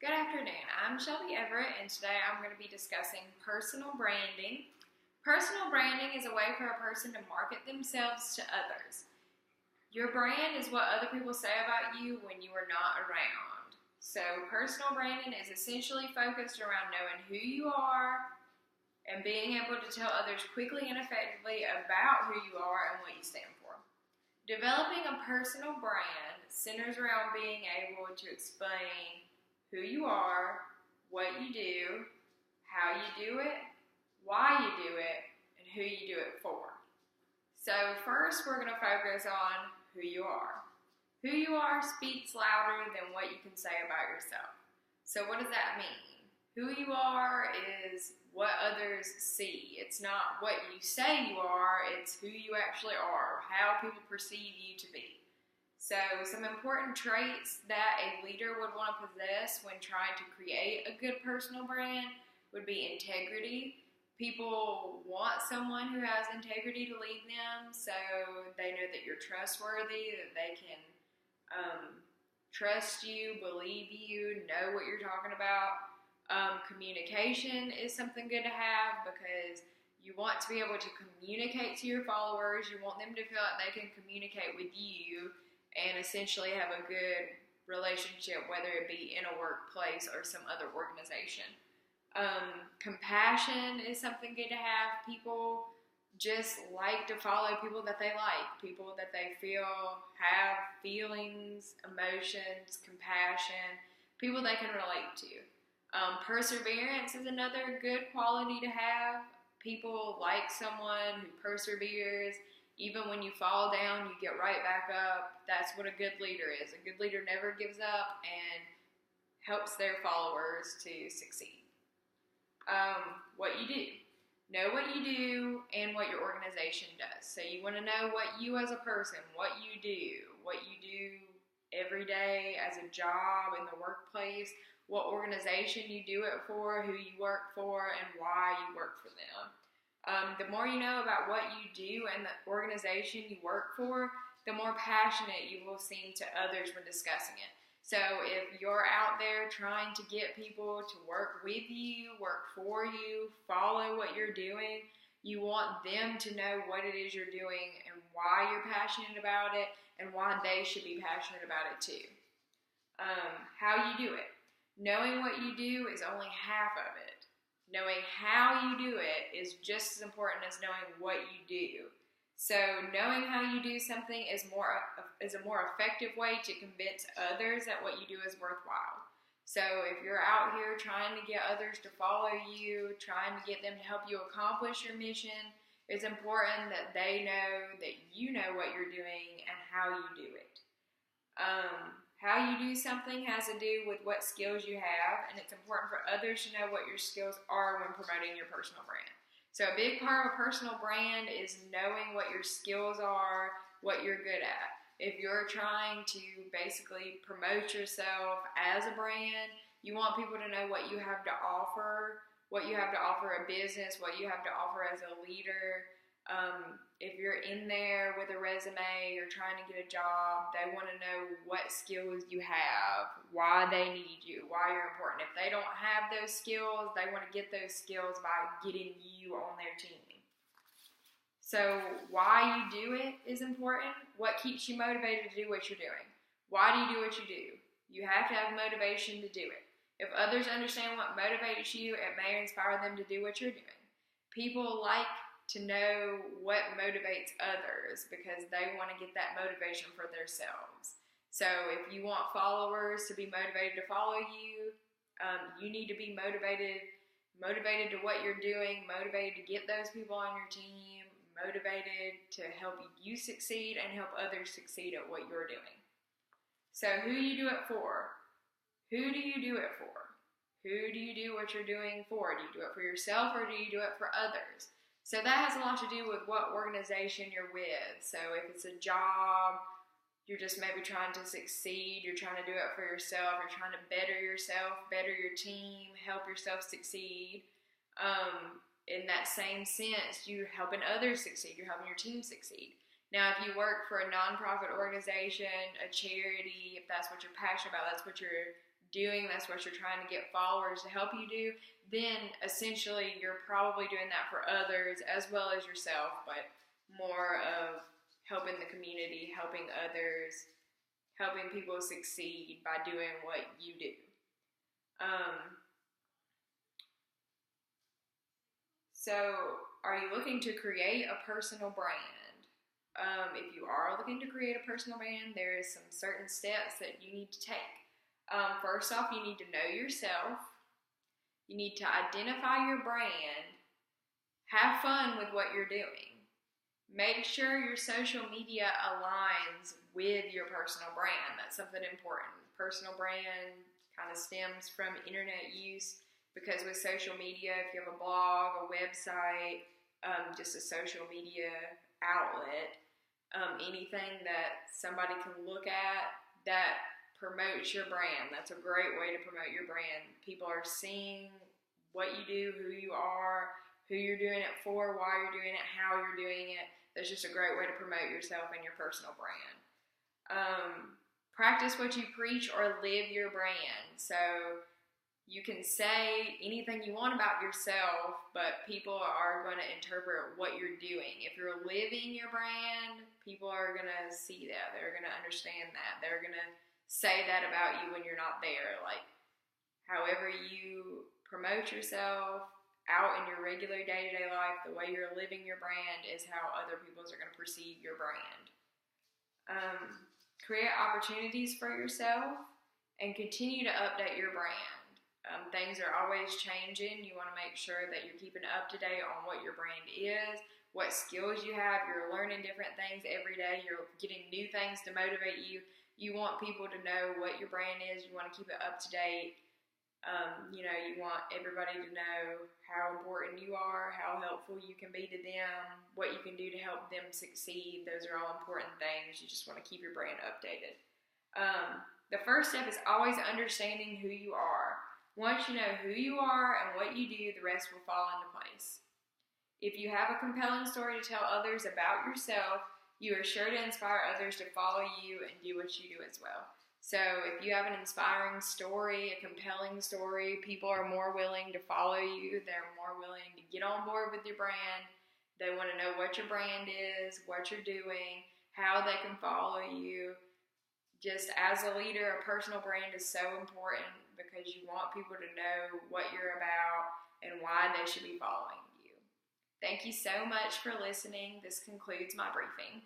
Good afternoon. I'm Shelby Everett, and today I'm going to be discussing personal branding. Personal branding is a way for a person to market themselves to others. Your brand is what other people say about you when you are not around. So, personal branding is essentially focused around knowing who you are and being able to tell others quickly and effectively about who you are and what you stand for. Developing a personal brand centers around being able to explain who you are, what you do, how you do it, why you do it, and who you do it for. So first we're going to focus on who you are. Who you are speaks louder than what you can say about yourself. So what does that mean? Who you are is what others see. It's not what you say you are, it's who you actually are, how people perceive you to be. So some important traits that a leader would want to possess when trying to create a good personal brand would be integrity. People want someone who has integrity to lead them, so they know that you're trustworthy, that they can trust you, believe you, know what you're talking about. Communication is something good to have because you want to be able to communicate to your followers. You want them to feel like they can communicate with you and essentially have a good relationship, whether it be in a workplace or some other organization. Compassion is something good to have. People just like to follow people that they like, people that they feel have feelings, emotions, compassion, people they can relate to. Perseverance is another good quality to have. People like someone who perseveres. Even when you fall down, you get right back up. That's what a good leader is. A good leader never gives up and helps their followers to succeed. What you do. Know what you do and what your organization does. So you want to know what you as a person, what you do every day as a job in the workplace, what organization you do it for, who you work for, and why you work for them. The more you know about what you do and the organization you work for, the more passionate you will seem to others when discussing it. So if you're out there trying to get people to work with you, work for you, follow what you're doing, you want them to know what it is you're doing and why you're passionate about it and why they should be passionate about it too. How you do it. Knowing what you do is only half of it. Knowing how you do it is just as important as knowing what you do. So knowing how you do something is a more effective way to convince others that what you do is worthwhile. So if you're out here trying to get others to follow you, trying to get them to help you accomplish your mission, it's important that they know that you know what you're doing and how you do it. How you do something has to do with what skills you have, and it's important for others to know what your skills are when promoting your personal brand. So a big part of a personal brand is knowing what your skills are, what you're good at. If you're trying to basically promote yourself as a brand, you want people to know what you have to offer a business, what you have to offer as a leader. If you're in there with a resume, you're trying to get a job, they want to know what skills you have, why they need you, why you're important. If they don't have those skills, they want to get those skills by getting you on their team. So why you do it is important. What keeps you motivated to do what you're doing? Why do you do what you do? You have to have motivation to do it. If others understand what motivates you, it may inspire them to do what you're doing. People like to know what motivates others because they want to get that motivation for themselves. So if you want followers to be motivated to follow you, you need to be motivated to what you're doing, motivated to get those people on your team, motivated to help you succeed and help others succeed at what you're doing. So who do you do it for? Who do you do it for? Who do you do what you're doing for? Do you do it for yourself or do you do it for others? So that has a lot to do with what organization you're with. So if it's a job, you're just maybe trying to succeed, you're trying to do it for yourself, you're trying to better yourself, better your team, help yourself succeed. In that same sense, you're helping others succeed, you're helping your team succeed. Now, if you work for a nonprofit organization, a charity, if that's what you're passionate about, that's what you're doing, that's what you're trying to get followers to help you do, then essentially you're probably doing that for others as well as yourself, but more of helping the community, helping others, helping people succeed by doing what you do. So, are you looking to create a personal brand? If you are looking to create a personal brand, there is some certain steps that you need to take. First off, you need to know yourself. You need to identify your brand. Have fun with what you're doing. Make sure your social media aligns with your personal brand. That's something important. Personal brand kind of stems from internet use, because with social media, if you have a blog, a website, just a social media outlet, anything that somebody can look at that promotes your brand, that's a great way to promote your brand. People are seeing what you do, who you are, who you're doing it for, why you're doing it, how you're doing it. That's just a great way to promote yourself and your personal brand. Practice what you preach or live your brand. So you can say anything you want about yourself, but people are going to interpret what you're doing. If you're living your brand, people are going to see that. They're going to understand that. They're going to say that about you when you're not there. Like, however you promote yourself out in your regular day-to-day life, the way you're living your brand is how other people are going to perceive your brand. Create opportunities for yourself and continue to update your brand. Things are always changing. You want to make sure that you're keeping up to date on what your brand is, what skills you have. You're learning different things every day. You're getting new things to motivate you. You want people to know what your brand is. You want to keep it up to date. You want everybody to know how important you are, how helpful you can be to them, what you can do to help them succeed. Those are all important things. You just want to keep your brand updated. The first step is always understanding who you are. Once you know who you are and what you do, the rest will fall into place. If you have a compelling story to tell others about yourself, you are sure to inspire others to follow you and do what you do as well. So if you have an inspiring story, a compelling story, people are more willing to follow you. They're more willing to get on board with your brand. They want to know what your brand is, what you're doing, how they can follow you. Just as a leader, a personal brand is so important because you want people to know what you're about and why they should be following you. Thank you so much for listening. This concludes my briefing.